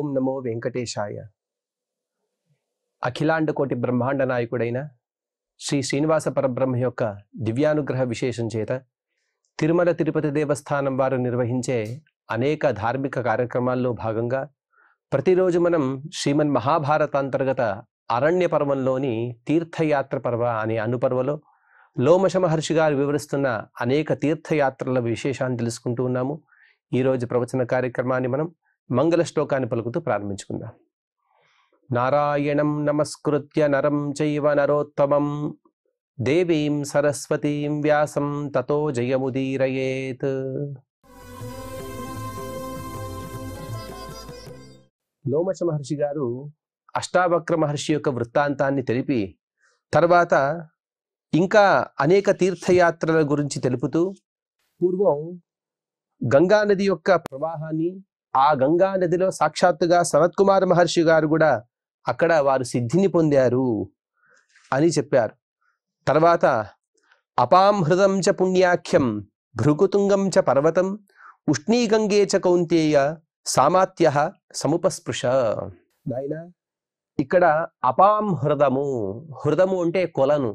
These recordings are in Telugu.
ఓం నమో వెంకటేశాయ. అఖిలాండ కోటి బ్రహ్మాండ నాయకుడైన శ్రీ శ్రీనివాస పరబ్రహ్మ యొక్క దివ్యానుగ్రహ విశేషం చేత తిరుమల తిరుపతి దేవస్థానం వారు నిర్వహించే అనేక ధార్మిక కార్యక్రమాల్లో భాగంగా ప్రతిరోజు మనం శ్రీమన్ మహాభారతాంతర్గత అరణ్య పర్వంలోని తీర్థయాత్ర పర్వ అనే అనుపర్వలో లోమశ మహర్షి గారు వివరిస్తున్న అనేక తీర్థయాత్రల విశేషాన్ని తెలుసుకుంటూ ఉన్నాము. ఈరోజు ప్రవచన కార్యక్రమాన్ని మనం మంగళ శ్లోకాన్ని పలుకుతూ ప్రారంభించుకుందాం. నారాయణం నమస్కృత్య నరం చైవ నరోత్తమం దేవీం సరస్వతీం వ్యాసం తతో జయముదీరయేత్. లోమశ మహర్షి గారు అష్టావక్ర మహర్షి యొక్క వృత్తాంతాన్ని తెలిపి తర్వాత ఇంకా అనేక తీర్థయాత్రల గురించి తెలుపుతూ పూర్వం గంగా నది యొక్క ప్రవాహాన్ని, ఆ గంగా నదిలో సాక్షాత్తుగా సనత్కుమార మహర్షి గారు కూడా అక్కడ వారు సిద్ధిని పొందారు అని చెప్పారు. తర్వాత అపాం హృదం చ పుణ్యాఖ్యం భృగుతుంగం చ పర్వతం ఉష్ణీగంగే చ కౌంతేయ సామాత్య సముపస్పృశ. నాయన, ఇక్కడ అపాం హృదము, హృదము అంటే కొలను,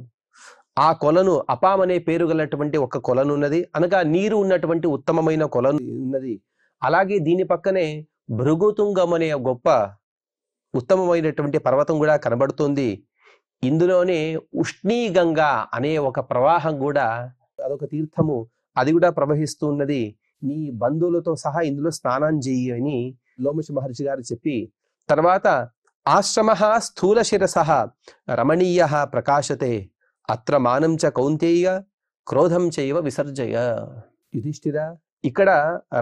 ఆ కొలను అపాం అనే పేరు గలటువంటి ఒక కొలను ఉన్నది, అనగా నీరు ఉన్నటువంటి ఉత్తమమైన కొలను ఉన్నది. అలాగే దీని పక్కనే భృగుతుంగం అనే గొప్ప ఉత్తమమైనటువంటి పర్వతం కూడా కనబడుతుంది. ఇందులోనే ఉష్ణీగంగా అనే ఒక ప్రవాహం కూడా, అదొక తీర్థము, అది కూడా ప్రవహిస్తూ ఉన్నది. నీ బంధువులతో సహా ఇందులో స్నానం చెయ్యి అని లోమశ మహర్షి గారు చెప్పి, తర్వాత ఆశ్రమ స్థూల శిరస రమణీయ ప్రకాశతే అత్ర మానం చ కౌంతేయ క్రోధం చైవ విసర్జయ. యుధిష్ఠిర, ఇక్కడ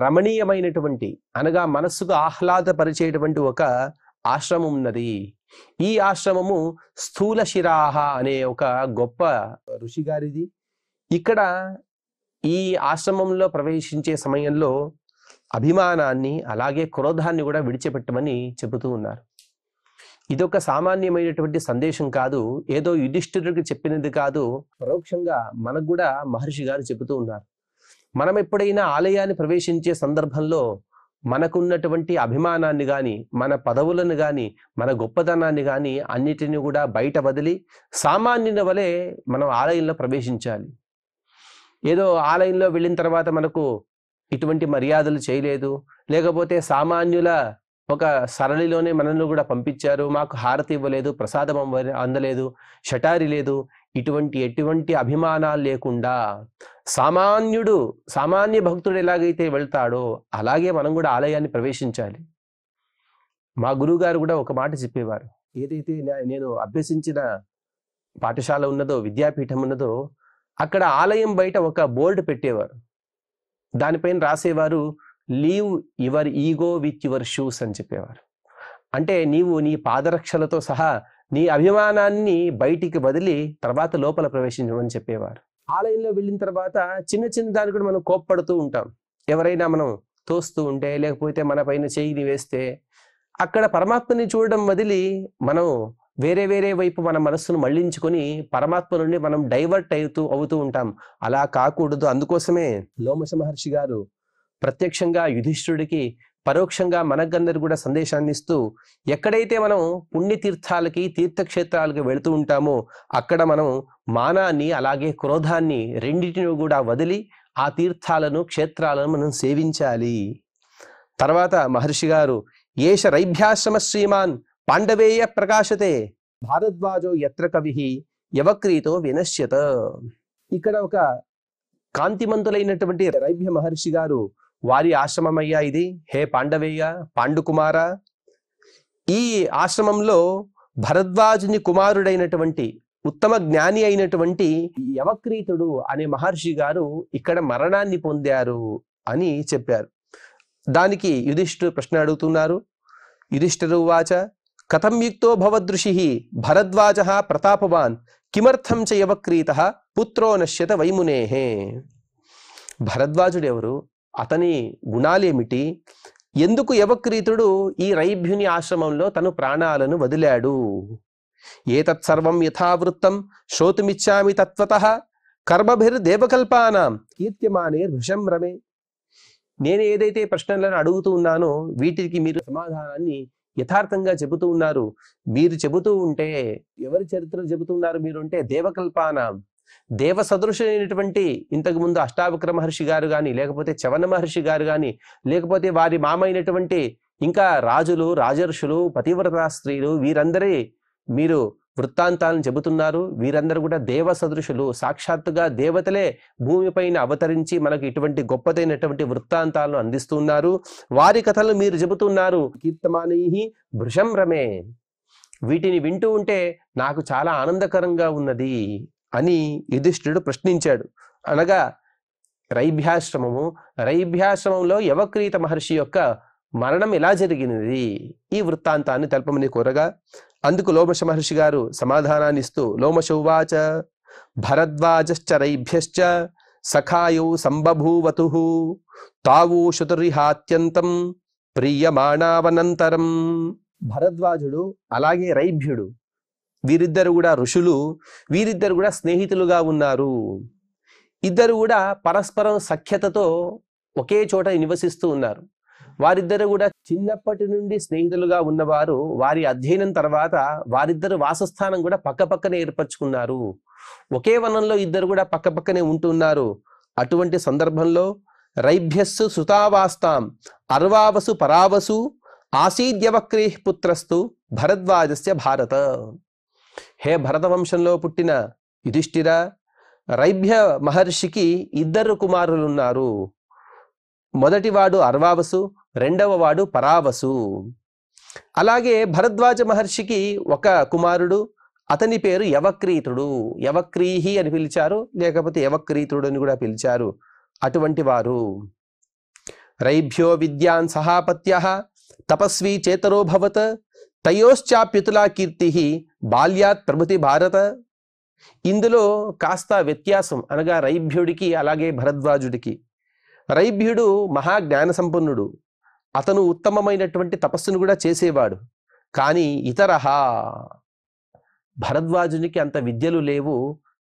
రమణీయమైనటువంటి అనగా మనస్సుకు ఆహ్లాదపరిచేటువంటి ఒక ఆశ్రమం ఉన్నది. ఈ ఆశ్రమము స్థూల శిరాహ అనే ఒక గొప్ప ఋషి గారిది. ఇక్కడ ఈ ఆశ్రమంలో ప్రవేశించే సమయంలో అభిమానాన్ని అలాగే క్రోధాన్ని కూడా విడిచిపెట్టమని చెబుతూ ఉన్నారు. ఇదొక సామాన్యమైనటువంటి సందేశం కాదు, ఏదో యుధిష్ఠిరుడికి చెప్పినది కాదు, పరోక్షంగా మనకు కూడా మహర్షి గారు చెబుతూ ఉన్నారు. మనం ఎప్పుడైనా ఆలయాన్ని ప్రవేశించే సందర్భంలో మనకున్నటువంటి అభిమానాన్ని కానీ, మన పదవులను కానీ, మన గొప్పతనాన్ని కానీ అన్నిటిని కూడా బయట వదిలి సామాన్యుల వలె మనం ఆలయంలో ప్రవేశించాలి. ఏదో ఆలయంలో వెళ్ళిన తర్వాత మనకు ఇటువంటి మర్యాదలు చేయలేదు, లేకపోతే సామాన్యుల ఒక సరళిలోనే మనల్ని కూడా పంపించారు, మాకు హారతి ఇవ్వలేదు, ప్రసాదం అందలేదు, షటారి లేదు, ఎటువంటి అభిమానాలు లేకుండా సామాన్య భక్తుడు ఎలాగైతే వెళ్తాడో అలాగే మనం కూడా ఆలయాన్ని ప్రవేశించాలి. మా గురువు గారు కూడా ఒక మాట చెప్పేవారు. ఏదైతే నేను అభ్యసించిన పాఠశాల ఉన్నదో, విద్యాపీఠం ఉన్నదో, అక్కడ ఆలయం బయట ఒక బోర్డు పెట్టేవారు. దానిపైన రాసేవారు, leave your ego with your shoes అని చెప్పేవారు. అంటే నీవు నీ పాదరక్షలతో సహా నీ అభిమానాన్ని బయటికి వదిలి తర్వాత లోపల ప్రవేశించమని చెప్పేవారు. ఆలయంలో వెళ్ళిన తర్వాత చిన్న చిన్న దాన్ని కూడా మనం కోప్పడుతూ ఉంటాం. ఎవరైనా మనం తోస్తూ ఉంటే, లేకపోతే మన పైన చెయ్యిని వేస్తే, అక్కడ పరమాత్మని చూడడం వదిలి మనం వేరే వైపు మన మనస్సును మళ్లించుకొని పరమాత్మ నుండి మనం డైవర్ట్ అవుతూ ఉంటాం. అలా కాకూడదు. అందుకోసమే లోమశ మహర్షి గారు ప్రత్యక్షంగా యుధిష్ఠుడికి, పరోక్షంగా మనకందరు కూడా సందేశాన్ని ఇస్తూ, ఎక్కడైతే మనం పుణ్యతీర్థాలకి, తీర్థక్షేత్రాలకి వెళుతూ ఉంటామో అక్కడ మనం మానాన్ని అలాగే క్రోధాన్ని రెండింటిని కూడా వదిలి ఆ తీర్థాలను, క్షేత్రాలను మనం సేవించాలి. తర్వాత మహర్షి గారు, ఏష రైభ్యాశ్రమ శ్రీమాన్ పాండవేయ ప్రకాశతే భారద్వాజో యత్ర కవిః యవక్రీతో వినశ్యత. ఇక్కడ ఒక కాంతిమంతులైనటువంటి రైభ్య మహర్షి గారు వారి ఆశ్రమమయ్యా ఇది. హే పాండవేయ, పాండుకుమార, ఈ ఆశ్రమంలో భరద్వాజుని కుమారుడైనటువంటి ఉత్తమ జ్ఞాని అయినటువంటి యవక్రీతుడు అనే మహర్షి గారు ఇక్కడ మరణాన్ని పొందారు అని చెప్పారు. దానికి యుధిష్ఠిరుడు ప్రశ్న అడుగుతున్నారు. యుధిష్ఠిరు వాచ కథం యుక్తో భవదృషిః భరద్వాజః ప్రతాపవాన్ కిమర్థం చ యవక్రీతః పుత్రో నశ్యత వైమునేః. భరద్వాజుడు ఎవరు, అతని గుణాలేమిటి, ఎందుకు యవక్రీతుడు ఈ రైభ్యుని ఆశ్రమంలో తను ప్రాణాలను వదిలాడు? ఏతత్సర్వం యథావృత్తం శ్రోతుమిచ్చామి తత్వతః కర్మభిర్దేవకల్పానాం కీర్త్యమానే వృషం రమే. నేను ఏదైతే ప్రశ్నలను అడుగుతూ ఉన్నానో వీటికి మీరు సమాధానాన్ని యథార్థంగా చెబుతూ ఉన్నారు. మీరు చెబుతూ ఉంటే ఎవరి చరిత్రలు చెబుతున్నారు మీరు అంటే దేవకల్పాన దేవ సదృశులైనటువంటి ఇంతకు ముందు అష్టావక్ర మహర్షి గారు కానీ, లేకపోతే చవన మహర్షి గారు కానీ, లేకపోతే వారి మామైనటువంటి ఇంకా రాజులు, రాజర్షులు, పతివ్రతా స్త్రీలు, వీరందరి మీరు వృత్తాంతాలను చెబుతున్నారు. వీరందరూ కూడా దేవ సదృశులు, సాక్షాత్తుగా దేవతలే భూమిపైన అవతరించి మనకు ఇటువంటి గొప్పదైనటువంటి వృత్తాంతాలను అందిస్తున్నారు. వారి కథలు మీరు చెబుతున్నారు. కీర్తమానైః భృశం రమే, వీటిని వింటూ ఉంటే నాకు చాలా ఆనందకరంగా ఉన్నది అని యుధిష్ఠిరుడు ప్రశ్నించాడు. అనగా రైభ్యాశ్రమంలో యవక్రీత మహర్షి యొక్క మరణం ఎలా జరిగినది ఈ వృత్తాంతాన్ని తెలపమని కోరగా, అందుకు లోమశ మహర్షి గారు సమాధానాన్ని ఇస్తూ లోమశ ఉవాచ భరద్వాజశ్చ రైభ్యశ్చ సఖాయౌ సంబభూవతుః తావు శుతురిహాత్యంతం ప్రియమాణావనంతరం. భరద్వాజుడు అలాగే రైభ్యుడు వీరిద్దరు కూడా ఋషులు, వీరిద్దరు కూడా స్నేహితులుగా ఉన్నారు. ఇద్దరు కూడా పరస్పరం సఖ్యతతో ఒకే చోట నివసిస్తూ ఉన్నారు. వారిద్దరు కూడా చిన్నప్పటి నుండి స్నేహితులుగా ఉన్నవారు. వారి అధ్యయనం తర్వాత వారిద్దరు వాసస్థానం కూడా పక్కపక్కనే ఏర్పరచుకున్నారు. ఒకే వనంలో ఇద్దరు కూడా పక్కపక్కనే ఉంటున్నారు. అటువంటి సందర్భంలో రైభ్యస్సు సుతావాస్తాం అర్వావసు పరావసు ఆసీద్యవక్రీ పుత్రస్తు భరద్వాజస్య భారత. హే భరత వంశంలో పుట్టిన యుధిష్ఠిర, రైభ్య మహర్షికి ఇద్దరు కుమారులు ఉన్నారు. మొదటివాడు అర్వావసు, రెండవ వాడు పరావసు. అలాగే భరద్వాజ మహర్షికి ఒక కుమారుడు, అతని పేరు యవక్రీతుడు. యవక్రీహి అని పిలిచారు, లేకపోతే యవక్రీతుడు అని కూడా పిలిచారు. అటువంటి వారు రైభ్యో విద్యాన్ సహాపత్యః తపస్వీ చేతరో భవత్ తయోశ్చాప్యుతులా కీర్తి బాల్యాత్ ప్రభుతి భారత. ఇందులో కాస్త వ్యత్యాసం, అనగా రైభ్యుడికి అలాగే భరద్వాజుడికి. రైభ్యుడు మహాజ్ఞాన సంపన్నుడు, అతను ఉత్తమమైనటువంటి తపస్సును కూడా చేసేవాడు. కానీ భరద్వాజునికి అంత విద్యలు లేవు,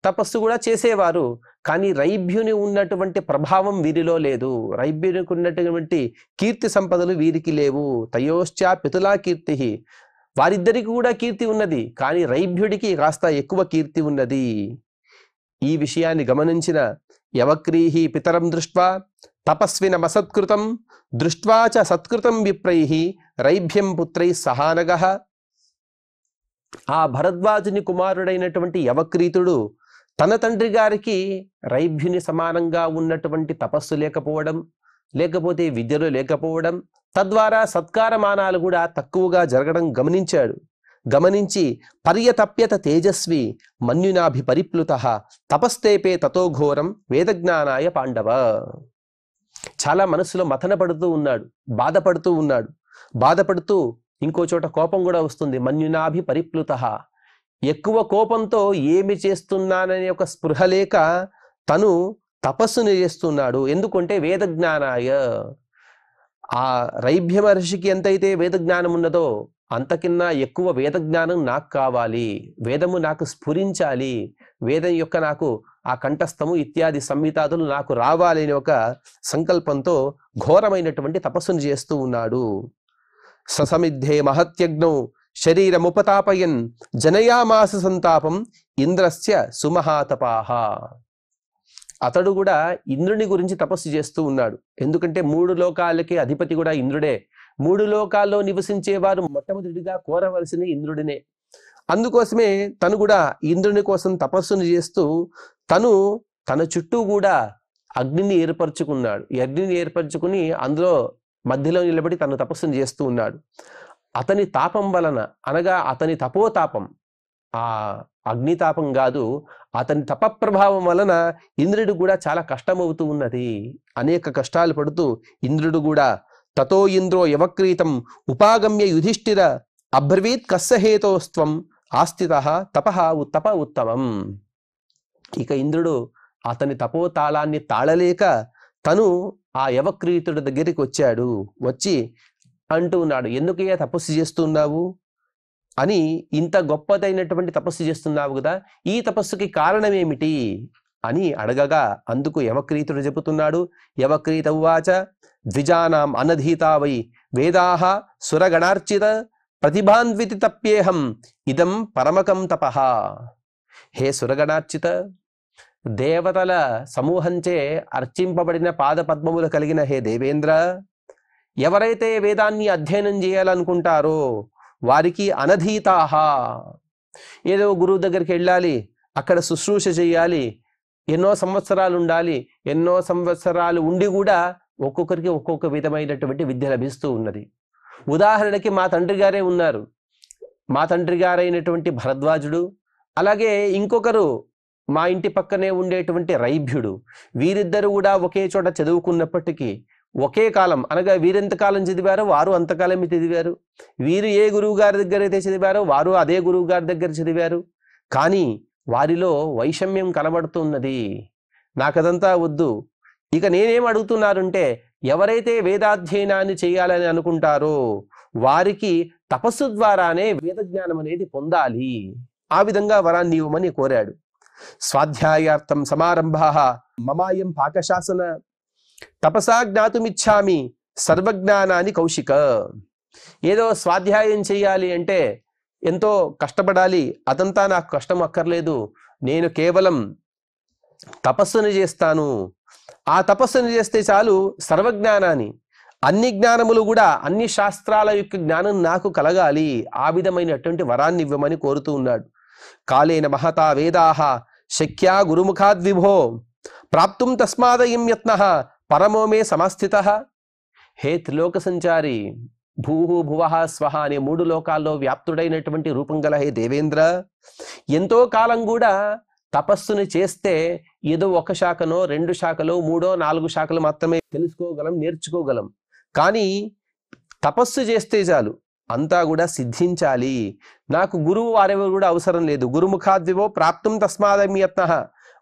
తపస్సు కూడా చేసేవారు. కానీ రైభ్యుని ఉన్నటువంటి ప్రభావం వీరిలో లేదు. రైభ్యునికి ఉన్నటువంటి కీర్తి సంపదలు వీరికి లేవు. తయోశ్చా పితులా కీర్తి, వారిద్దరికి కూడా కీర్తి ఉన్నది, కానీ రైభ్యుడికి కాస్త ఎక్కువ కీర్తి ఉన్నది. ఈ విషయాన్ని గమనించిన యవక్రీహి పితరం దృష్ట్వా తపస్వినమసత్కృతం దృష్ట్వా చ సత్కృతం విప్రైః రైభ్యం పుత్రైః సహానగః. ఆ భరద్వాజుని కుమారుడైనటువంటి యవక్రీతుడు తన తండ్రి గారికి రైభ్యుని సమానంగా ఉన్నటువంటి తపస్సు లేకపోవడం, లేకపోతే విద్యలు లేకపోవడం, తద్వారా సత్కారమానాలు కూడా తక్కువగా జరగడం గమనించాడు. గమనించి పర్యతప్యత తేజస్వి మన్యునాభి పరిప్లుతః తపస్తేపే తతో ఘోరం వేదజ్ఞానాయ పాండవ. చాలా మనసులో మథన పడుతూ ఉన్నాడు, బాధపడుతూ ఇంకో చోట కోపం కూడా వస్తుంది. మన్యునాభి పరిప్లుతః, ఎక్కువ కోపంతో ఏమి చేస్తున్నాననే ఒక స్పృహ లేక తను తపస్సును చేస్తున్నాడు. ఎందుకంటే వేదజ్ఞానాయ, ఆ రైభ్య మహర్షికి ఎంతైతే వేదజ్ఞానం ఉన్నదో అంతకిన్నా ఎక్కువ వేదజ్ఞానం నాకు కావాలి, వేదము నాకు స్ఫురించాలి, వేదం యొక్క నాకు ఆ కంఠస్థము ఇత్యాది సంహితాదులు నాకు రావాలి అనే ఒక సంకల్పంతో ఘోరమైనటువంటి తపస్సును చేస్తూ ఉన్నాడు. ససమిద్ధే మహత్యజ్ఞౌ శరీరముపతాపయన్ జనయామాస సంతాపం ఇంద్రస్య సుమహాతపాహ. అతడు కూడా ఇంద్రుని గురించి తపస్సు చేస్తూ ఉన్నాడు. ఎందుకంటే 3 లోకాలకి అధిపతి కూడా ఇంద్రుడే. 3 లోకాల్లో నివసించేవారు మొట్టమొదటిగా కోరవలసిన ఇంద్రుడినే. అందుకోసమే తను కూడా ఇంద్రుని కోసం తపస్సును చేస్తూ తన చుట్టూ కూడా అగ్నిని ఏర్పరచుకున్నాడు. ఈ అగ్నిని ఏర్పరచుకుని అందులో మధ్యలో నిలబడి తను తపస్సును చేస్తూ ఉన్నాడు. అతని తాపం వలన, అనగా అతని తపోతాపం, ఆ అగ్నితాపం కాదు, అతని తపప్రభావం వలన ఇంద్రుడు కూడా చాలా కష్టమవుతూ ఉన్నది. అనేక కష్టాలు పడుతూ ఇంద్రుడు కూడా తతో ఇంద్రో యవక్రీతం ఉపాగమ్య యుధిష్ఠిర అబ్రవీత్ కస్సహేతోస్త్వం ఆస్థితః తప ఉత్తమం. ఇక ఇంద్రుడు అతని తపోతాళాన్ని తాళలేక తను ఆ యవక్రీతుడి దగ్గరికి వచ్చి అంటూ ఉన్నాడు, ఎందుకయ్యా తపస్సు చేస్తున్నావు అని, ఇంత గొప్పదైనటువంటి తపస్సు చేస్తున్నావు కదా, ఈ తపస్సుకి కారణం ఏమిటి అని అడగగా అందుకు యవక్రీతుడు చెబుతున్నాడు. యవక్రీత ఉవాచ ద్విజానాం అనధీతా వై వేదాః సురగణార్చిత ప్రతిభాన్వితి తప్యేహం ఇదం పరమకం తపః. హే సురగణార్చిత, దేవతల సమూహంచే అర్చింపబడిన పాదపద్మములు కలిగిన హే దేవేంద్ర, ఎవరైతే వేదాన్ని అధ్యయనం చేయాలనుకుంటారో వారికి అనధీతాహ, ఏదో గురువు దగ్గరికి వెళ్ళాలి, అక్కడ శుశ్రూష చేయాలి, ఎన్నో సంవత్సరాలు ఉండాలి, ఎన్నో సంవత్సరాలు ఉండి కూడా ఒక్కొక్కరికి ఒక్కొక్క విధమైనటువంటి విద్య లభిస్తూ ఉన్నది. ఉదాహరణకి మా తండ్రి గారే ఉన్నారు. మా తండ్రి గారైనటువంటి భరద్వాజుడు, అలాగే ఇంకొకరు మా ఇంటి పక్కనే ఉండేటువంటి రైభ్యుడు, వీరిద్దరు కూడా ఒకే చోట చదువుకున్నప్పటికీ ఒకే కాలం, అనగా వీరెంతకాలం చదివారో వారు అంతకాలమే చదివారు. వీరు ఏ గురువు గారి దగ్గర అయితే చదివారో వారు అదే గురువు గారి దగ్గర చదివారు. కానీ వారిలో వైషమ్యం కనబడుతున్నది. నాకదంతా వద్దు. ఇక నేనేం అడుగుతున్నానంటే, ఎవరైతే వేదాధ్యయనాన్ని చేయాలని అనుకుంటారో వారికి తపస్సు ద్వారానే వేద జ్ఞానం అనేది పొందాలి. ఆ విధంగా వరాన్ని ఇవ్వమని కోరాడు. స్వాధ్యాయార్థం సమారంభాః మమాయం పాకశాసన తపసా జ్ఞాతుమిచ్చామి సర్వజ్ఞానాన్ని కౌశిక. ఏదో స్వాధ్యాయం చేయాలి అంటే ఎంతో కష్టపడాలి, అదంతా నాకు కష్టం అక్కర్లేదు, నేను కేవలం తపస్సుని చేస్తాను, ఆ తపస్సుని చేస్తే చాలు సర్వజ్ఞానాన్ని, అన్ని జ్ఞానములు కూడా అన్ని శాస్త్రాల యొక్క జ్ఞానం నాకు కలగాలి, ఆ విధమైనటువంటి వరాన్ని ఇవ్వమని కోరుతూ ఉన్నాడు. కాలేన మహతా వేదాః శక్యా గురుముఖాద్విభో ప్రాప్తుం తస్మాదయం యత్నః పరమో మే సమస్థితః. హే త్రిలోక సంచారి, భూః భువః స్వః అనే 3 లోకాల్లో వ్యాప్తుడైనటువంటి రూపం గల హే దేవేంద్ర, ఎంతో కాలం కూడా తపస్సుని చేస్తే ఏదో ఒక శాఖనో 2 శాఖలో 3, 4 శాఖలు మాత్రమే తెలుసుకోగలం, నేర్చుకోగలం. కానీ తపస్సు చేస్తే చాలు, అంతా కూడా సిద్ధించాలి. నాకు గురువు వారెవరు కూడా అవసరం లేదు. గురుముఖాద్వివో ప్రాప్తుం తస్మాదయం యత్నః,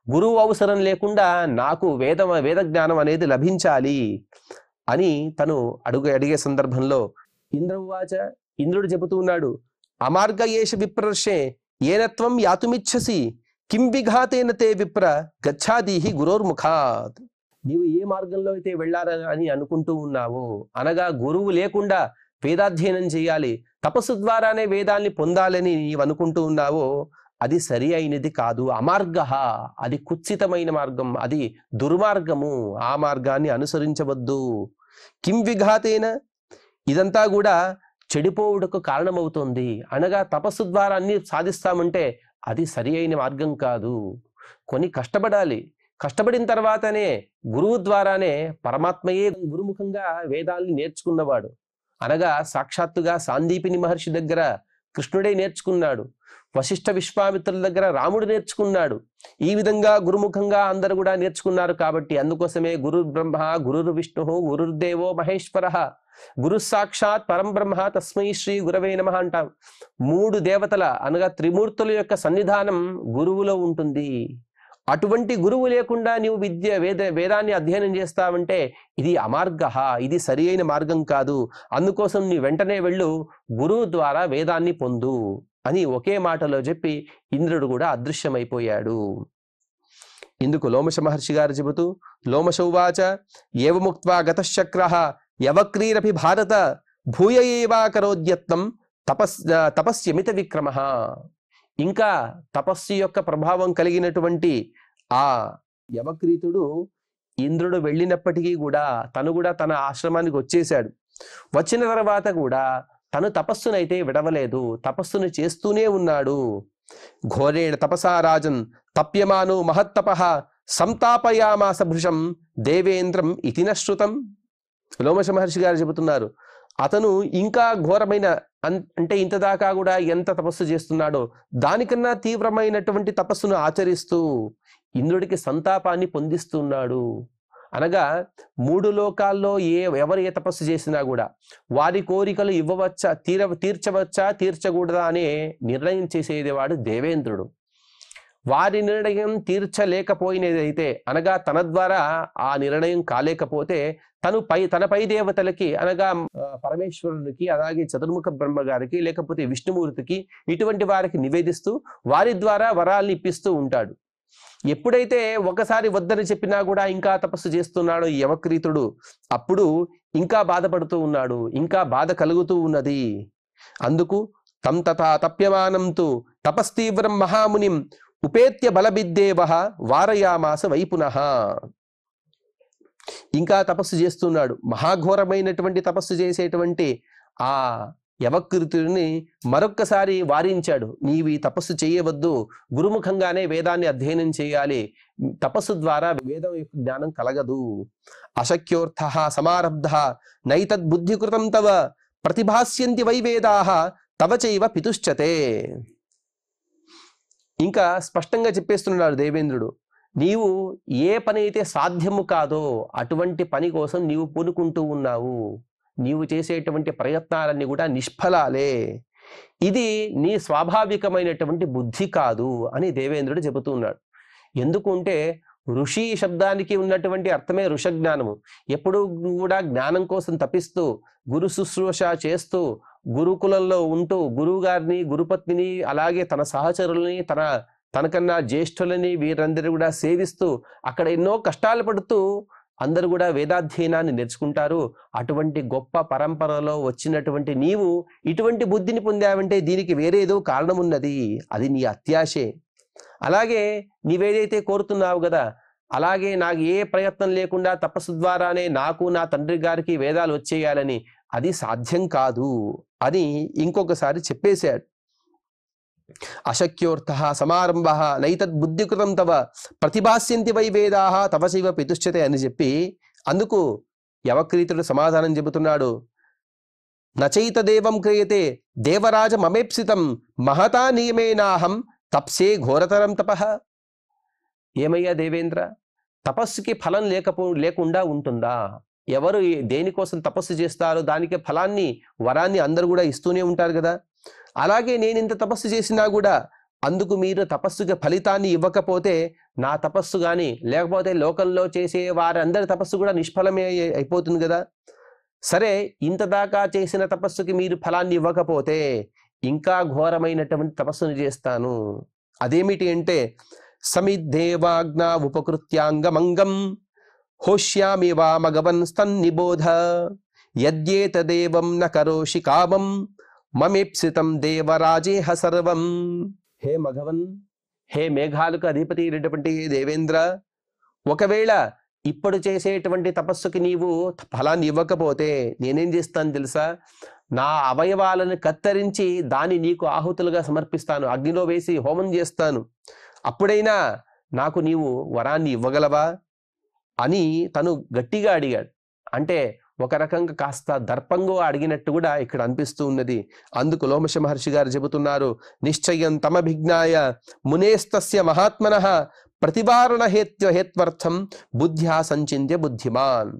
గురువు అవసరం లేకుండా నాకు వేద జ్ఞానం అనేది లభించాలి అని తను అడిగే సందర్భంలో ఇంద్రవాచ, ఇంద్రుడు చెబుతూ ఉన్నాడు. అమార్గ ఏష విప్రర్షే ఏనత్వం యాతుమిచ్చసి కిం విఘాతేన తే విప్ర గచ్ఛాదీహి గురోర్ముఖాత్. నీవు ఏ మార్గంలో అయితే వెళ్ళాలని అనుకుంటూ ఉన్నావో, అనగా గురువు లేకుండా వేదాధ్యయనం చేయాలి, తపస్సు ద్వారానే వేదాల్ని పొందాలని నీవు అనుకుంటూ ఉన్నావో అది సరి అయినది కాదు. అమార్గ, అది కుత్సితమైన మార్గం, అది దుర్మార్గము, ఆ మార్గాన్ని అనుసరించవద్దు. కిం విఘాతేన, ఇదంతా కూడా చెడిపోవుటకు కారణమవుతుంది. అనగా తపస్సు ద్వారా అన్ని సాధిస్తామంటే అది సరి అయిన మార్గం కాదు. కొన్ని కష్టపడాలి, కష్టపడిన తర్వాతనే గురువు ద్వారానే పరమాత్మయే గురుముఖంగా వేదాల్ని నేర్చుకున్నవాడు. అనగా సాక్షాత్తుగా సాందీపిని మహర్షి దగ్గర కృష్ణుడే నేర్చుకున్నాడు, వశిష్ఠ విశ్వామిత్రుల దగ్గర రాముడు నేర్చుకున్నాడు. ఈ విధంగా గురుముఖంగా అందరూ కూడా నేర్చుకున్నారు. కాబట్టి అందుకోసమే గురుర్ బ్రహ్మ గురుర్ విష్ణు గురుర్దేవో మహేశ్వర గురు సాక్షాత్ పరం బ్రహ్మ తస్మై శ్రీ గురవే నమః అంటాం. 3 దేవతల అనగా త్రిమూర్తుల యొక్క సన్నిధానం గురువులో ఉంటుంది. అటువంటి గురువు లేకుండా నీవు వేదాన్ని అధ్యయనం చేస్తావంటే ఇది అమార్గ, ఇది సరి అయిన మార్గం కాదు. అందుకోసం నీ వెంటనే వెళ్ళు, గురువు ద్వారా వేదాన్ని పొందు అని ఒకే మాటలో చెప్పి ఇంద్రుడు కూడా అదృశ్యమైపోయాడు. ఇందుకు లోమశ మహర్షి గారు చెబుతూ, లోమశ ఉవాచ ఏవముక్త్వా గతశ్చక్రః యవక్రీరపి భారత భూయ ఏవాకరోద్యత్నం తపస్యమిత విక్రమః. ఇంకా తపస్సు యొక్క ప్రభావం కలిగినటువంటి ఆ యవక్రీతుడు ఇంద్రుడు వెళ్ళినప్పటికీ కూడా తను కూడా తన ఆశ్రమానికి వచ్చేశాడు. వచ్చిన తర్వాత కూడా తను తపస్సునైతే విడవలేదు, తపస్సును చేస్తూనే ఉన్నాడు. ఘోరేణ తపసా రాజన్ తప్యమానో మహత్తపః సంతాపయామాస భృశం దేవేంద్రం ఇతి నశ్రుతం. లోమశ మహర్షి గారు చెబుతున్నారు, అతను ఇంకా ఘోరమైన అంటే ఇంతదాకా కూడా ఎంత తపస్సు చేస్తున్నాడో దానికన్నా తీవ్రమైనటువంటి తపస్సును ఆచరిస్తూ ఇంద్రుడికి సంతాపాన్ని పొందిస్తున్నాడు. అనగా 3 లోకాల్లో ఎవరు ఏ తపస్సు చేసినా కూడా వారి కోరికలు ఇవ్వవచ్చా, తీర్చవచ్చా, తీర్చకూడదా అనే నిర్ణయం చేసేదేవాడు దేవేంద్రుడు. వారి నిర్ణయం తీర్చలేకపోయినదైతే, అనగా తన ద్వారా ఆ నిర్ణయం కాలేకపోతే తన పై దేవతలకి, అనగా పరమేశ్వరునికి, అలాగే చతుర్ముఖ బ్రహ్మ గారికి, లేకపోతే విష్ణుమూర్తికి, ఇటువంటి వారికి నివేదిస్తూ వారి ద్వారా వరాల్ని ఇప్పిస్తూ ఉంటాడు. ఎప్పుడైతే ఒకసారి వద్దని చెప్పినా కూడా ఇంకా తపస్సు చేస్తున్నాడు ఈ యవక్రీతుడు, అప్పుడు ఇంకా బాధపడుతూ ఉన్నాడు, ఇంకా బాధ కలుగుతూ ఉన్నది. అందుకు తం తథా తప్యమానం తు తపస్తీవ్రం మహామునిం ఉపేత్య బలబిద్దేవ వారయామాస వైపునః. ఇంకా తపస్సు చేస్తున్నాడు, మహాఘోరమైనటువంటి తపస్సు చేసేటువంటి ఆ యవకృతుడిని మరొక్కసారి వారించాడు. నీవు ఈ తపస్సు చేయవద్దు, గురుముఖంగానే వేదాన్ని అధ్యయనం చేయాలి, తపస్సు ద్వారా వేదం యొక్క జ్ఞానం కలగదు. అశక్యోర్థ సమారబ్ధ నైతద్బుద్ధికృతం తవ ప్రతిభాస్యంతి వై వేదాః తవ చైవ పితుశ్చతే. ఇంకా స్పష్టంగా చెప్పేస్తున్నాడు దేవేంద్రుడు, నీవు ఏ పని అయితే సాధ్యము కాదో అటువంటి పని కోసం నీవు పూనుకుంటూ ఉన్నావు, నీవు చేసేటువంటి ప్రయత్నాలన్నీ కూడా నిష్ఫలాలే, ఇది నీ స్వాభావికమైనటువంటి బుద్ధి కాదు అని దేవేంద్రుడు చెబుతూ ఉన్నాడు. ఎందుకంటే ఋషి శబ్దానికి ఉన్నటువంటి అర్థమే ఋషజ్ఞానము. ఎప్పుడు కూడా జ్ఞానం కోసం తపిస్తూ గురు శుశ్రూష చేస్తూ గురుకులంలో ఉంటూ గురువు గారిని గురుపత్నిని అలాగే తన సహచరుల్ని తనకన్నా జ్యేష్ఠులని వీరందరూ కూడా సేవిస్తూ అక్కడ ఎన్నో కష్టాలు పడుతూ అందరూ కూడా వేదాధ్యయనాన్ని నేర్చుకుంటారు. అటువంటి గొప్ప పరంపరలో వచ్చినటువంటి నీవు ఇటువంటి బుద్ధిని పొందావంటే దీనికి వేరేదో కారణం ఉన్నది, అది నీ అత్యాశే. అలాగే నీవేదైతే కోరుతున్నావు కదా, అలాగే నాకు ఏ ప్రయత్నం లేకుండా తపస్సు ద్వారానే నాకు నా తండ్రి గారికి వేదాలు వచ్చేయాలని, అది సాధ్యం కాదు అని ఇంకొకసారి చెప్పేశాడు. అశక్యోర్థ సమారంభ నైతద్ బుద్ధికృతం తవ ప్రతిభాస్యంతి వై వేదాః తవ చైవ పితుశ్చతే అని చెప్పి అందుకు యవక్రీతుడు సమాధానం చెబుతున్నాడు. నచైతదేవం క్రియతే దేవరాజ మమేప్సితం మహతా నియమేనాహం తప్సే ఘోరతరం తపః. ఏమయ్యా దేవేంద్ర, తపస్సుకి ఫలం లేకుండా ఉంటుందా? ఎవరు దేనికోసం తపస్సు చేస్తారో దానికి ఫలాన్ని వరాన్ని అందరూ కూడా ఇస్తూనే ఉంటారు కదా. అలాగే నేను ఇంత తపస్సు చేసినా కూడా అందుకు మీరు తపస్సుకి ఫలితాన్ని ఇవ్వకపోతే నా తపస్సు కానీ లేకపోతే లోకంలో చేసే వారందరి తపస్సు కూడా నిష్ఫలమే అయిపోతుంది కదా. సరే, ఇంత దాకా చేసిన తపస్సుకి మీరు ఫలాన్ని ఇవ్వకపోతే ఇంకా ఘోరమైనటువంటి తపస్సును చేస్తాను. అదేమిటి అంటే సమిద్ధేవాజ్ఞా ఉపకృత్యాంగమంగం హోష్యామి వా మగవన్ స్తన్నిబోధ యద్యేతదేవం న కరోషి కామం మమేప్సితం దేవరాజేహ సర్వం. హే మఘవన్, హే మేఘాలకు అధిపతి అయినటువంటి దేవేంద్ర, ఒకవేళ ఇప్పుడు చేసేటువంటి తపస్సుకి నీవు ఫలాన్ని ఇవ్వకపోతే నేనేం చేస్తాను తెలుసా? నా అవయవాలను కత్తిరించి దాన్ని నీకు ఆహుతులుగా సమర్పిస్తాను, అగ్నిలో వేసి హోమం చేస్తాను. అప్పుడైనా నాకు నీవు వరాన్ని ఇవ్వగలవా అని తను గట్టిగా అడిగాడు. అంటే ఒక రకంగా కాస్త దర్పంగా అడిగినట్టు కూడా ఇక్కడ అనిపిస్తూ ఉన్నది. అందుకు లోమశ మహర్షి గారు చెబుతున్నారు, నిశ్చయం తమభిజ్ఞాయ మునేస్తస్య మహాత్మనః ప్రతివారణ హేత్వర్థం బుద్ధ్యా సంచింత్య బుద్ధిమాన్.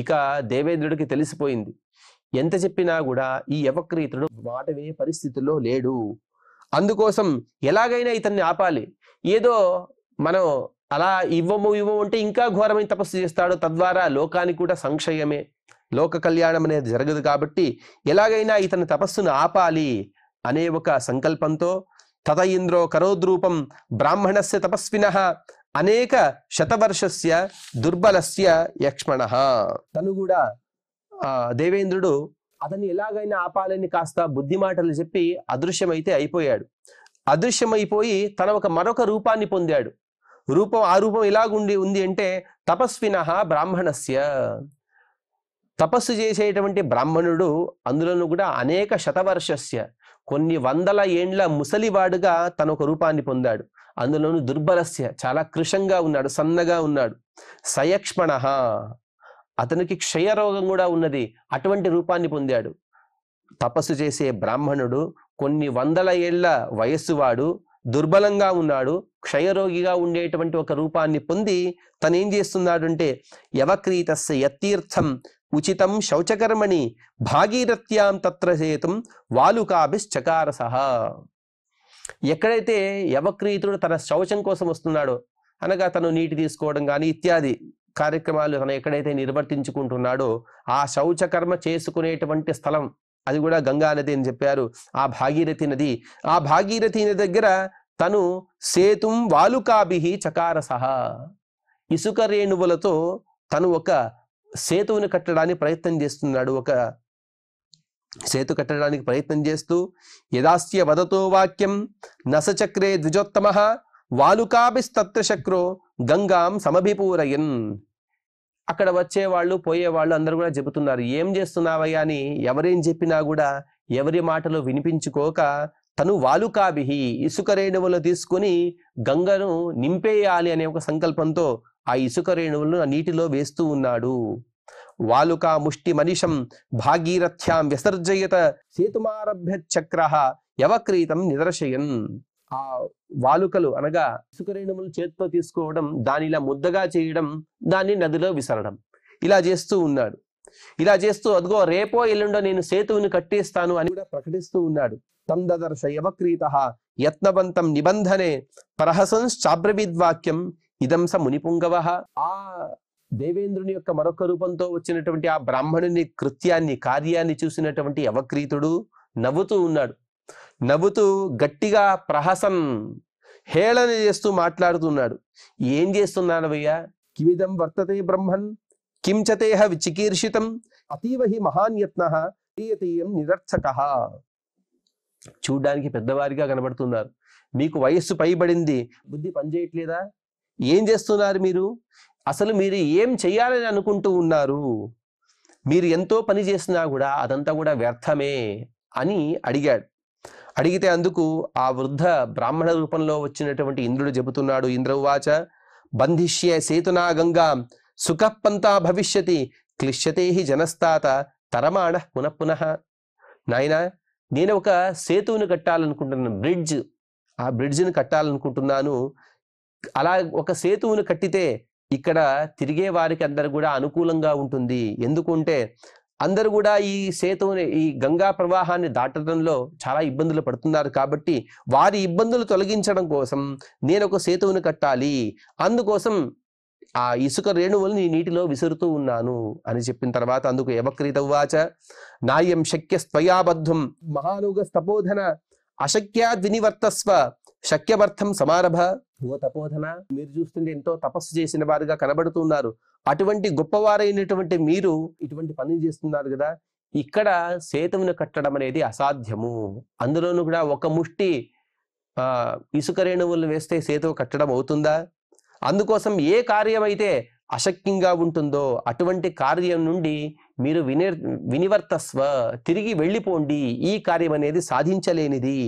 ఇక దేవేంద్రుడికి తెలిసిపోయింది, ఎంత చెప్పినా కూడా ఈ యవక్రీతుడు మాట వినే పరిస్థితుల్లో లేడు. అందుకోసం ఎలాగైనా ఇతన్ని ఆపాలి. ఏదో మనం అలా ఇవ్వము అంటే ఇంకా ఘోరమైన తపస్సు చేస్తాడు, తద్వారా లోకానికి కూడా సంక్షయమే, లోక కళ్యాణం అనేది జరగదు. కాబట్టి ఎలాగైనా ఇతని తపస్సును ఆపాలి అనే ఒక సంకల్పంతో తత ఇంద్రో కరోద్రూపం బ్రాహ్మణస్య తపస్వినః అనేక శతవర్షస్య దుర్బలస్య యక్ష్మణః. తను కూడా దేవేంద్రుడు అతన్ని ఎలాగైనా ఆపాలని కాస్త బుద్ధి మాటలు చెప్పి అదృశ్యమైతే అయిపోయాడు. అదృశ్యమైపోయి తన మరొక రూపాన్ని పొందాడు. ఆ రూపం ఉంది అంటే తపస్వినః బ్రాహ్మణస్య, తపస్సు చేసేటువంటి బ్రాహ్మణుడు, అందులోనూ కూడా అనేక శతవర్షస్య కొన్ని వందల ఏండ్ల ముసలివాడుగా తన ఒక రూపాన్ని పొందాడు. అందులోనూ దుర్బలస్య చాలా కృశంగా ఉన్నాడు, సన్నగా ఉన్నాడు. సయక్ష్మణః, అతనికి క్షయరోగం కూడా ఉన్నది, అటువంటి రూపాన్ని పొందాడు. తపస్సు చేసే బ్రాహ్మణుడు, కొన్ని వందల ఏళ్ల వయస్సువాడు, దుర్బలంగా ఉన్నాడు, క్షయరోగిగా ఉండేటువంటి ఒక రూపాన్ని పొంది తనేం చేస్తున్నాడు అంటే యవక్రీతస్య యత్తీర్థం ఉచితం శౌచకర్మణి భాగీరథ్యాం తత్ర చేతం వాలుకాభిశ్చకారసః. ఎక్కడైతే యవక్రీతుడు తన శౌచం కోసం వస్తున్నాడో, అనగా తను నీటి తీసుకోవడం కానీ ఇత్యాది కార్యక్రమాలు తను ఎక్కడైతే నిర్వర్తించుకుంటున్నాడో ఆ శౌచకర్మ చేసుకునేటువంటి స్థలం అది కూడా గంగా నది అని చెప్పారు. ఆ భాగీరథి నది, ఆ భాగీరథి నది దగ్గర తను సేతుం వాలుకాభిహి చకారసహ, ఇసుక రేణువులతో తను ఒక సేతువుని కట్టడానికి ప్రయత్నం చేస్తున్నాడు. ఒక సేతు కట్టడానికి ప్రయత్నం చేస్తూ యదాస్య వదతో వాక్యం నసచక్రే ద్విజోత్తమ వాలుకాభిస్తత్ర శక్రో గంగాం సమభిపూరయన్. అక్కడ వచ్చేవాళ్ళు పోయేవాళ్ళు అందరూ కూడా చెబుతున్నారు, ఏం చేస్తున్నావయ్యా అని. ఎవరేం చెప్పినా కూడా ఎవరి మాటలు వినిపించుకోక తను వాలుకాభిహి, ఇసుక రేణువులు తీసుకుని గంగను నింపేయాలి అనే ఒక సంకల్పంతో ఆ ఇసుక రేణువులను ఆ నీటిలో వేస్తూ ఉన్నాడు. వాలుకా ముష్టి మనిషం భాగీరథ్యాం విసర్జయత సేతుమారభ్య చక్ర యవక్రీతం నిదర్శయన్. ఆ వాలుకలు అనగా ఇసుక రేణువులు చేతితో తీసుకోవడం, దాని ఇలా ముద్దగా చేయడం, దాన్ని నదిలో విసరడం, ఇలా చేస్తూ ఉన్నాడు. ఇలా చేస్తూ అదిగో రేపో ఎల్లుండో నేను సేతువుని కట్టేస్తాను అని కూడా ప్రకటిస్తూ ఉన్నాడు. తందదర్శ యవక్రీత యత్నవంతం నిబంధనే పరహసంశ్చాబ్రవీద్వాక్యం ఇదం స మునిపుంగవ. ఆ దేవేంద్రుని యొక్క మరొక రూపంతో వచ్చినటువంటి ఆ బ్రాహ్మణుని కృత్యాన్ని, కార్యాన్ని చూసినటువంటి యవక్రీతుడు నవ్వుతూ ఉన్నాడు. నవ్వుతూ గట్టిగా ప్రహసన్, హేళన చేస్తూ మాట్లాడుతున్నాడు. ఏం చేస్తున్నానవయ్యా? కిమిదం వర్తతే బ్రహ్మన్ కించతేహ విచికీర్షితం అతీవహి మహాన్యత్నః తీయతీయం నిరర్థకః. చూడ్డానికి పెద్దవారిగా కనబడుతున్నారు, మీకు వయస్సు పైబడింది, బుద్ధి పనిచేయట్లేదా? ఏం చేస్తున్నారు మీరు? అసలు మీరు ఏం చెయ్యాలని అనుకుంటూ ఉన్నారు? మీరు ఎంతో పని చేసినా కూడా అదంతా కూడా వ్యర్థమే అని అడిగాడు. అడిగితే అందుకు ఆ వృద్ధ బ్రాహ్మణ రూపంలో వచ్చినటువంటి ఇంద్రుడు చెబుతున్నాడు. ఇంద్రవాచ బంధిష్యే సేతునా గంగా సుఖపంతా భవిష్యతి క్లిశ్యతే హి జనస్తాత తరమాణ పునఃపునః. నాయన, నేను ఒక సేతువుని కట్టాలనుకుంటున్నాను, బ్రిడ్జ్. ఆ బ్రిడ్జ్ని కట్టాలనుకుంటున్నాను. అలా ఒక సేతువుని కట్టితే ఇక్కడ తిరిగే వారికి అందరు కూడా అనుకూలంగా ఉంటుంది. ఎందుకంటే అందరూ కూడా ఈ సేతువుని, ఈ గంగా ప్రవాహాన్ని దాటడంలో చాలా ఇబ్బందులు పడుతున్నారు. కాబట్టి వారి ఇబ్బందులు తొలగించడం కోసం నేను ఒక సేతువుని కట్టాలి. అందుకోసం ఆ ఇసుక రేణువుల్ని నీటిలో విసురుతూ ఉన్నాను అని చెప్పిన తర్వాత అందుకు యవక్రీత ఉవాచ నాయం శక్యస్త్వయాబద్ధం మహానుగ తపోధన అశక్యాద్వినివర్తస్వ శక్యమర్థం సమారభ. ఓ తపోధన, మీరు చూస్తుంటే ఎంతో తపస్సు చేసిన వారుగా కనబడుతున్నారు. అటువంటి గొప్పవారైనటువంటి మీరు ఇటువంటి పనులు చేస్తున్నారు కదా, ఇక్కడ సేతువును కట్టడం అనేది అసాధ్యము. అందులోనూ కూడా ఒక ముష్టి ఇసుక రేణువులను వేస్తే సేతువు కట్టడం అవుతుందా? అందుకోసం ఏ కార్యం అయితే అశక్యంగా ఉంటుందో అటువంటి కార్యం నుండి మీరు వినివర్తస్వ, తిరిగి వెళ్ళిపోండి, ఈ కార్యం అనేది సాధించలేనిది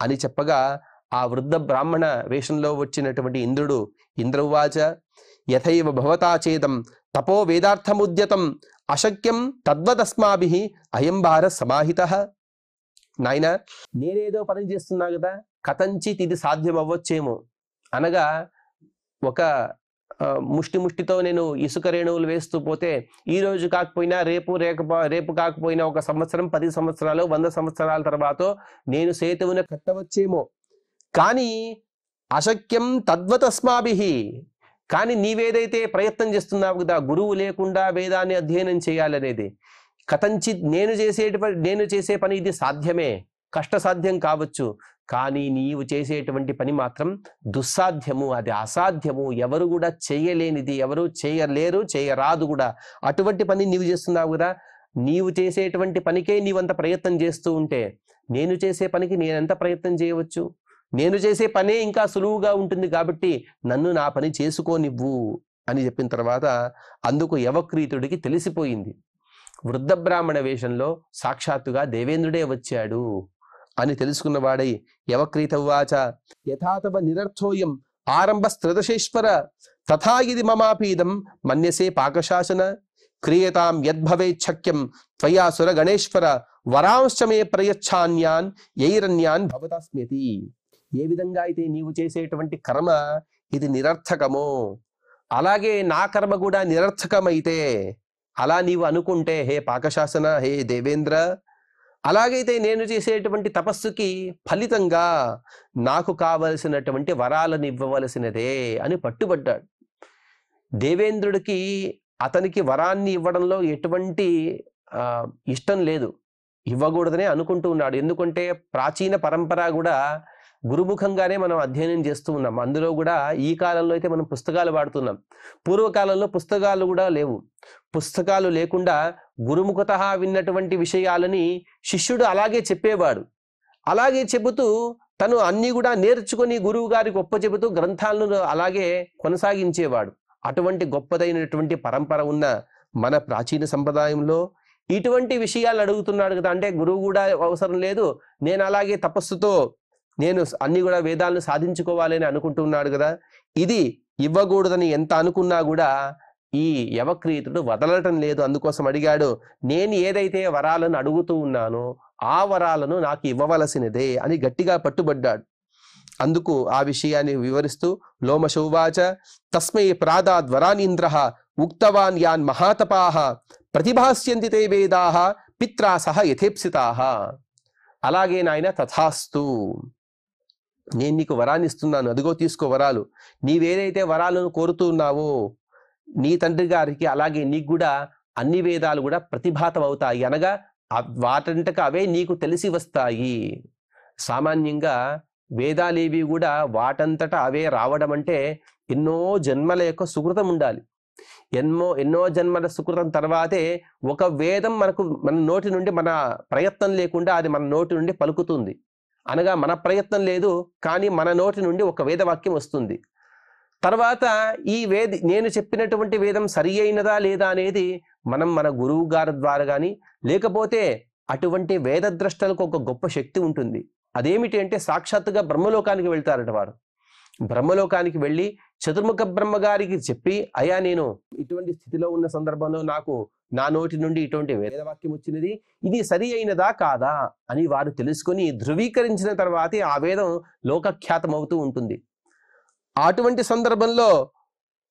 అని చెప్పగా ఆ వృద్ధ బ్రాహ్మణ వేషంలో వచ్చినటువంటి ఇంద్రుడు ఇంద్రవాచ యథైవ భవతా చేదం తపో వేదార్థముద్యతం అశక్యం తద్వదస్మాభిః అయం భార సమాహితః. నాయన, నేనేదో పని చేస్తున్నా కదా, కథంచిత్ ఇది సాధ్యం అవ్వచ్చేమో. అనగా ఒక ముష్టితో నేను ఇసుక రేణువులు వేస్తూ పోతే ఈ రోజు కాకపోయినా రేపు కాకపోయినా ఒక సంవత్సరం, 10 సంవత్సరాలు, 100 సంవత్సరాల తర్వాత నేను సేతువును కట్టవచ్చేమో. కానీ అశక్యం తద్వతస్మాభిః, కానీ నీవేదైతే ప్రయత్నం చేస్తున్నావు కదా, గురువు లేకుండా వేదాన్ని అధ్యయనం చేయాలనేది, కథంచిత్ నేను చేసే పని ఇది సాధ్యమే, కష్టసాధ్యం కావచ్చు. కానీ నీవు చేసేటువంటి పని మాత్రం దుస్సాధ్యము, అది అసాధ్యము, ఎవరు కూడా చేయలేనిది, ఎవరు చేయలేరు, చేయరాదు కూడా. అటువంటి పని నీవు చేస్తున్నావు కదా, నీవు చేసేటువంటి పనికే నీవంత ప్రయత్నం చేస్తూ ఉంటే నేను చేసే పనికి నేనెంత ప్రయత్నం చేయవచ్చు? నేను చేసే పనే ఇంకా సులువుగా ఉంటుంది కాబట్టి నన్ను నా పని చేసుకోనివ్వు అని చెప్పిన తర్వాత అందుకు యవక్రీతుడికి తెలిసిపోయింది, వృద్ధ బ్రాహ్మణ వేషంలో సాక్షాత్తుగా దేవేంద్రుడే వచ్చాడు అని తెలుసుకున్నవాడై యవక్రీత ఉవాచ యథాతవ నిరర్థోయం ఆరంభస్త్రదశేశ్వర తథా ఇది మమాపీదం మన్యసే పాకశాసన క్రియతాం యద్భవేచ్ఛక్యం త్వయా సుర గణేశ్వర వరాంశ్చ మే ప్రయచ్ఛాన్యాన్ యైరన్యాన్ భవతాస్మ్యతి. ఏ విధంగా అయితే నీవు చేసేటువంటి కర్మ ఇది నిరర్థకమో అలాగే నా కర్మ కూడా నిరర్థకమైతే, అలా నీవు అనుకుంటే హే పాకశాసన, హే దేవేంద్ర, అలాగైతే నేను చేసేటువంటి తపస్సుకి ఫలితంగా నాకు కావలసినటువంటి వరాలను ఇవ్వవలసినదే అని పట్టుబడ్డాడు. దేవేంద్రుడికి అతనికి వరాన్ని ఇవ్వడంలో ఎటువంటి ఇష్టం లేదు, ఇవ్వకూడదనే అనుకుంటూ ఉన్నాడు. ఎందుకంటే ప్రాచీన పరంపర కూడా గురుముఖంగానే మనం అధ్యయనం చేస్తూ ఉన్నాం. అందులో కూడా ఈ కాలంలో అయితే మనం పుస్తకాలు వాడుతున్నాం. పూర్వకాలంలో పుస్తకాలు కూడా లేవు. పుస్తకాలు లేకుండా గురుముఖతః విన్నటువంటి విషయాలని శిష్యుడు అలాగే చెప్పేవాడు. అలాగే చెబుతూ తను అన్ని కూడా నేర్చుకొని గురువు గారికి గొప్ప చెబుతూ గ్రంథాలను అలాగే కొనసాగించేవాడు. అటువంటి గొప్పదైనటువంటి పరంపర ఉన్న మన ప్రాచీన సంప్రదాయంలో ఇటువంటి విషయాలు అడుగుతున్నాడు కదా. అంటే గురువు కూడా అవసరం లేదు, నేను అలాగే తపస్సుతో నేను అన్ని కూడా వేదాలను సాధించుకోవాలని అనుకుంటున్నాడు కదా. ఇది ఇవ్వకూడదని ఎంత అనుకున్నా కూడా ఈ యవక్రీతుడు వదలటం లేదు. అందుకోసం అడిగాడు, నేను ఏదైతే వరాలను అడుగుతూ ఉన్నానో ఆ వరాలను నాకు ఇవ్వవలసినదే అని గట్టిగా పట్టుబడ్డాడు. అందుకు ఆ విషయాన్ని వివరిస్తూ లోమశౌవాచ తస్మై ప్రాదాద్వరానీంద్రః ఉక్తవాన్ యాన్ మహాతపాః ప్రతిభాస్యంతి తే వేదాః పిత్రా సహ యథేప్సితాః. అలాగే నాయన తథాస్తు, నేను నీకు వరాన్ని ఇస్తున్నాను, అదిగో తీసుకో వరాలు. నీవేదైతే వరాలను కోరుతున్నావో నీ తండ్రి గారికి అలాగే నీకు కూడా అన్ని వేదాలు కూడా ప్రతిభాతం అవుతాయి, అనగా వాటంతట అవే నీకు తెలిసి వస్తాయి. సామాన్యంగా వేదాలేవి కూడా వాటంతట అవే రావడం అంటే ఎన్నో జన్మల యొక్క సుకృతం ఉండాలి. ఎన్నో జన్మల సుకృతం తర్వాతే ఒక వేదం మన నోటి నుండి, మన ప్రయత్నం లేకుండా అది మన నోటి నుండి పలుకుతుంది. అనగా మన ప్రయత్నం లేదు, కానీ మన నోటి నుండి ఒక వేదవాక్యం వస్తుంది. తర్వాత ఈ నేను చెప్పినటువంటి వేదం సరి అయినదా లేదా అనేది మనం మన గురువు గారి ద్వారా కానీ, లేకపోతే అటువంటి వేదద్రష్టలకు ఒక గొప్ప శక్తి ఉంటుంది. అదేమిటి అంటే సాక్షాత్తుగా బ్రహ్మలోకానికి వెళ్తారట వారు. బ్రహ్మలోకానికి వెళ్ళి చతుర్ముఖ బ్రహ్మగారికి చెప్పి, అయ్యా నేను ఇటువంటి స్థితిలో ఉన్న సందర్భంలో నాకు నా నోటి నుండి ఇటువంటి వేదవాక్యం వచ్చినది, ఇది సరి అయినదా కాదా అని వారు తెలుసుకొని ధృవీకరించిన తర్వాతే ఆ వేదం లోకఖ్యాతం అవుతూ ఉంటుంది. అటువంటి సందర్భంలో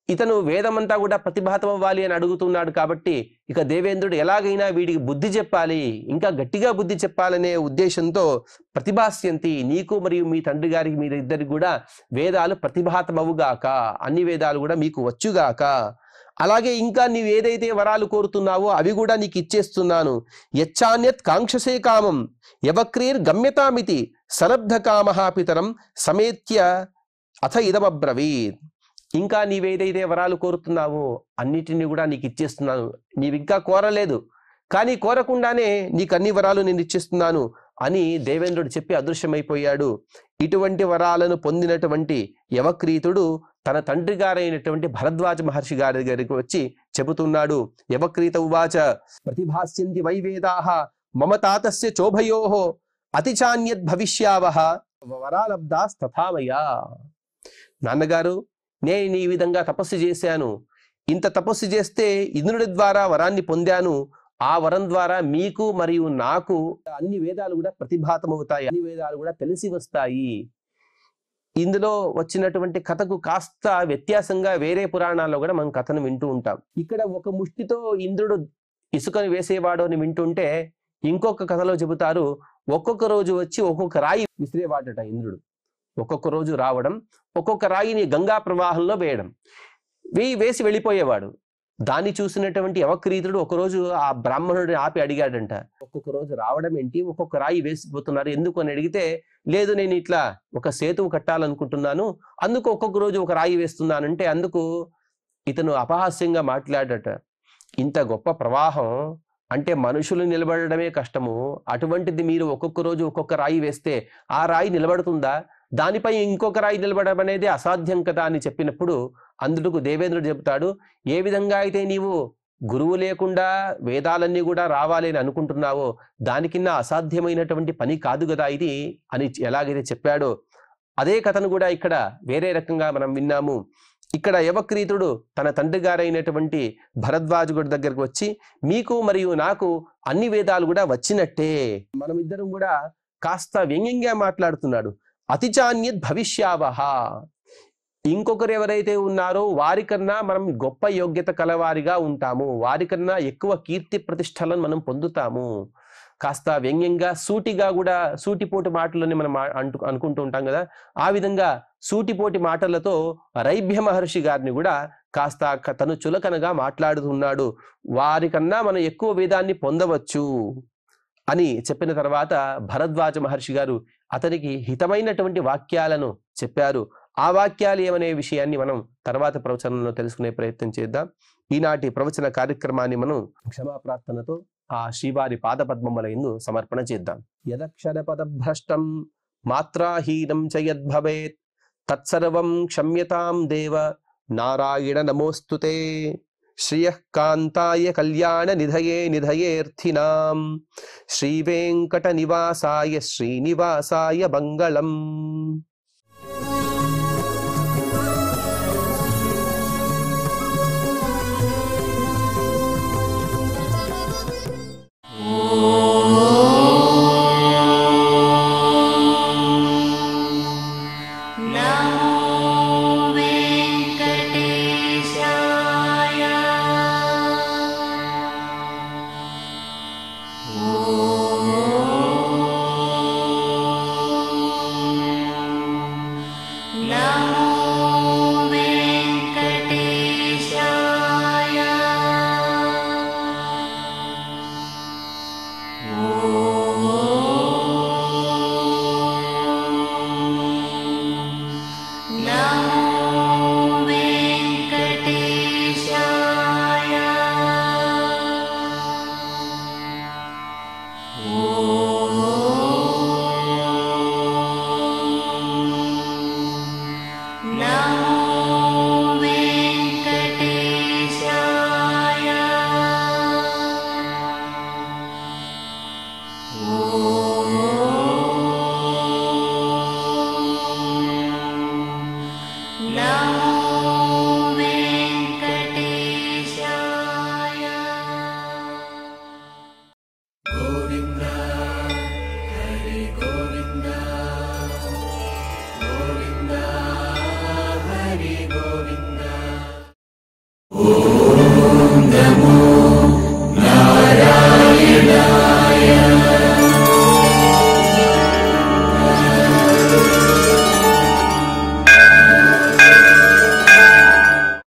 ఇతను వేదమంతా కూడా ప్రతిభాతం అవ్వాలి అని అడుగుతున్నాడు. కాబట్టి ఇక దేవేంద్రుడు ఎలాగైనా వీడికి బుద్ధి చెప్పాలి, ఇంకా గట్టిగా బుద్ధి చెప్పాలనే ఉద్దేశంతో ప్రతిభాస్యంతి, నీకు మరియు మీ తండ్రి గారికి మీరిద్దరికి కూడా వేదాలు ప్రతిభాతమవుగాక, అన్ని వేదాలు కూడా మీకు వచ్చుగాక. అలాగే ఇంకా నీవు ఏదైతే వరాలు కోరుతున్నావో అవి కూడా నీకు ఇచ్చేస్తున్నాను. యచ్చాన్యత్ కాంక్షసే కామం యవక్రీర్ గమ్యతామితి సలబ్ధ కామః పితరం సమేత్య అథ ఇదమబ్రవీత్. ఇంకా నీవేదైతే వరాలు కోరుతున్నావో అన్నిటినీ కూడా నీకు ఇచ్చేస్తున్నాను. నీవు ఇంకా కోరలేదు, కానీ కోరకుండానే నీకు అన్ని వరాలు నేను ఇచ్చేస్తున్నాను అని దేవేంద్రుడు చెప్పి అదృశ్యమైపోయాడు. ఇటువంటి వరాలను పొందినటువంటి యవక్రీతుడు తన తండ్రి గారైనటువంటి భరద్వాజ మహర్షి గారి దగ్గరికి వచ్చి చెబుతున్నాడు. యవక్రీత ఉవాచ ప్రతిభాస్యంతి వై వేదాః మమ తాతస్య చోభయోః అతిచాన్యద్ భవిష్యావః వరాలబ్ధాస్తథామయా. నాన్నగారు, నేను ఈ విధంగా తపస్సు చేశాను. ఇంత తపస్సు చేస్తే ఇంద్రుడి ద్వారా వరాన్ని పొందాను. ఆ వరం ద్వారా మీకు మరియు నాకు అన్ని వేదాలు కూడా ప్రతిభాతమవుతాయి, అన్ని వేదాలు కూడా తెలిసి వస్తాయి. ఇందులో వచ్చినటువంటి కథకు కాస్త వ్యత్యాసంగా వేరే పురాణాల్లో కూడా మనం కథను వింటూ ఉంటాం. ఇక్కడ ఒక ముష్టితో ఇంద్రుడు ఇసుకను వేసేవాడు అని వింటుంటే, ఇంకొక కథలో చెబుతారు ఒక్కొక్క రోజు వచ్చి ఒక్కొక్క రాయి విసిరేవాడట ఇంద్రుడు. ఒక్కొక్క రోజు రావడం, ఒక్కొక్క రాయిని గంగా ప్రవాహంలో వేయడం, వేసి వెళ్ళిపోయేవాడు. దాన్ని చూసినటువంటి యవక్రీతుడు ఒకరోజు ఆ బ్రాహ్మణుడిని ఆపి అడిగాడంట, ఒక్కొక్క రోజు రావడం ఏంటి, ఒక్కొక్క రాయి వేసిపోతున్నారు ఎందుకు అని అడిగితే, లేదు నేను ఇట్లా ఒక సేతువు కట్టాలనుకుంటున్నాను, అందుకు ఒక్కొక్క రోజు ఒక రాయి వేస్తున్నానంటే, అందుకు ఇతను అపహాస్యంగా మాట్లాడట, ఇంత గొప్ప ప్రవాహం అంటే మనుషులు నిలబడడమే కష్టము, అటువంటిది మీరు ఒక్కొక్క రోజు ఒక్కొక్క రాయి వేస్తే ఆ రాయి నిలబడుతుందా, దానిపై ఇంకొక రాయి నిలబడడం అనేది అసాధ్యం కదా అని చెప్పినప్పుడు అందుకు దేవేంద్రుడు చెబుతాడు, ఏ విధంగా అయితే నీవు గురువు లేకుండా వేదాలన్నీ కూడా రావాలి అని అనుకుంటున్నావో దానికిన్నా అసాధ్యమైనటువంటి పని కాదు కదా ఇది అని ఎలాగైతే చెప్పాడో అదే కథను కూడా ఇక్కడ వేరే రకంగా మనం విన్నాము. ఇక్కడ యవక్రీతుడు తన తండ్రి గారైనటువంటి భరద్వాజుడి దగ్గరకు వచ్చి, మీకు మరియు నాకు అన్ని వేదాలు కూడా వచ్చినట్టే, మనం ఇద్దరం కూడా కాస్త వ్యంగ్యంగా మాట్లాడుతున్నాడు. అతిచాన్యద్ భవిష్యావహ, ఇంకొకరు ఎవరైతే ఉన్నారో వారికన్నా మనం గొప్ప యోగ్యత కలవారిగా ఉంటాము, వారికన్నా ఎక్కువ కీర్తి ప్రతిష్టలను మనం పొందుతాము. కాస్త వ్యంగ్యంగా సూటిగా కూడా సూటిపోటి మాటలని మనం అనుకుంటూ ఉంటాం కదా, ఆ విధంగా సూటిపోటి మాటలతో రైభ్య మహర్షి గారిని కూడా కాస్త తను చులకనగా మాట్లాడుతున్నాడు. వారికన్నా మనం ఎక్కువ వేదాన్ని పొందవచ్చు అని చెప్పిన తర్వాత భరద్వాజ మహర్షి గారు అతనికి హితమైనటువంటి వాక్యాలను చెప్పారు. ఆ వాక్యాలు ఏమనే విషయాన్ని మనం తర్వాత ప్రవచనంలో తెలుసుకునే ప్రయత్నం చేద్దాం. ఈనాటి ప్రవచన కార్యక్రమాన్ని మనం క్షమాప్రార్థనతో ఆ శ్రీవారి పాదపద్మముల యందు సమర్పణ చేద్దాం. యదక్షర పదభ్రష్టం మాత్రాహీనం చ యద్భవేత్ తత్సర్వం క్షమ్యతాం దేవ నారాయణ నమోస్తుతే. శ్రియః కాంతాయ కళ్యాణ నిధయే నిధయేర్థినాం శ్రీ వెంకట నివాసాయ శ్రీనివాసాయ మంగళం. ఓం నమో